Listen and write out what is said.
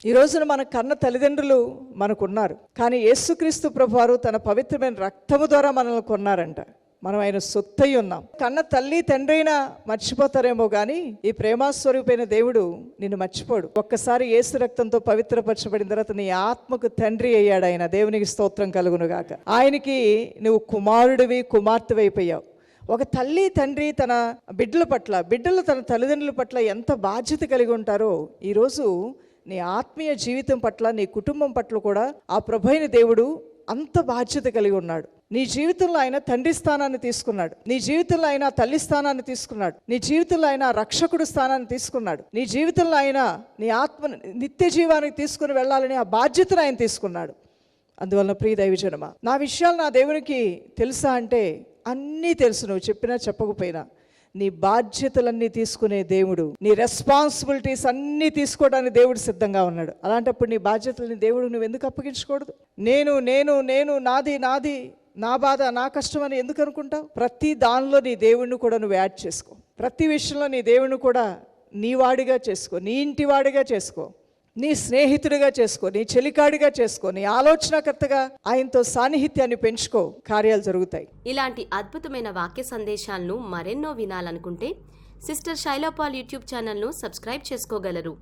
ఈ రోజున మన కన్న తల్లిదండ్రులు మనకున్నారు, కానీ యేసుక్రీస్తు ప్రభువారు తన పవిత్రమైన రక్తము ద్వారా మనల్ని కొన్నారంట. మనం ఆయన సొత్తై ఉన్నాం. కన్న తల్లి తండ్రి అయినా మర్చిపోతారేమో కానీ ఈ ప్రేమాస్వరూపైన దేవుడు నిన్ను మర్చిపోడు. ఒక్కసారి యేసు రక్తంతో పవిత్రపరచబడిన తర్వాత నీ ఆత్మకు తండ్రి అయ్యాడు ఆయన. దేవునికి స్తోత్రం కలుగును గాక. ఆయనకి నువ్వు కుమారుడివి, కుమార్తెవి అయిపోయావు. ఒక తల్లి తండ్రి తన బిడ్డల పట్ల, బిడ్డలు తన తల్లిదండ్రుల పట్ల ఎంత బాధ్యత కలిగి ఉంటారో, ఈరోజు నీ ఆత్మీయ జీవితం పట్ల, నీ కుటుంబం పట్ల కూడా ఆ ప్రభువైన దేవుడు అంత బాధ్యత కలిగి ఉన్నాడు. నీ జీవితంలో ఆయన తండ్రి స్థానాన్ని తీసుకున్నాడు. నీ జీవితంలో ఆయన తల్లి స్థానాన్ని తీసుకున్నాడు. నీ జీవితంలో ఆయన రక్షకుడు స్థానాన్ని తీసుకున్నాడు. నీ జీవితంలో ఆయన నీ ఆత్మ నిత్య జీవానికి తీసుకుని వెళ్ళాలని ఆ బాధ్యతను ఆయన తీసుకున్నాడు. అందువలన ప్రియ దైవజనమా, నా విషయాలు నా దేవునికి తెలుసా అంటే అన్నీ తెలుసు. నువ్వు చెప్పినా చెప్పకపోయినా నీ బాధ్యతలన్నీ తీసుకునే దేవుడు, నీ రెస్పాన్సిబిలిటీస్ అన్నీ తీసుకోవడానికి దేవుడు సిద్ధంగా ఉన్నాడు. అలాంటప్పుడు నీ బాధ్యతలని దేవుడు నువ్వు ఎందుకు అప్పగించకూడదు? నేను నేను నేను నాది నాది, నా బాధ నా కష్టం అని ఎందుకు అనుకుంటావు? ప్రతి దానిలో నీ దేవుడిని కూడా నువ్వు యాడ్ చేసుకో. ప్రతి విషయంలో నీ దేవుడిని కూడా నీ వాడిగా చేసుకో, నీ ఇంటి వాడిగా చేసుకో, నీ స్నేహితుడిగా చేసుకో, నీ చెలికాడిగా చేసుకో, నీ ఆలోచనకర్తగా ఆయనతో సాన్నిహిత్యాన్ని పెంచుకో. కార్యాలు జరుగుతాయి. ఇలాంటి అద్భుతమైన వాక్య సందేశాలను మరెన్నో వినాలనుకుంటే సిస్టర్ శైలపాల్ యూట్యూబ్ ఛానల్ను సబ్స్క్రైబ్ చేసుకోగలరు.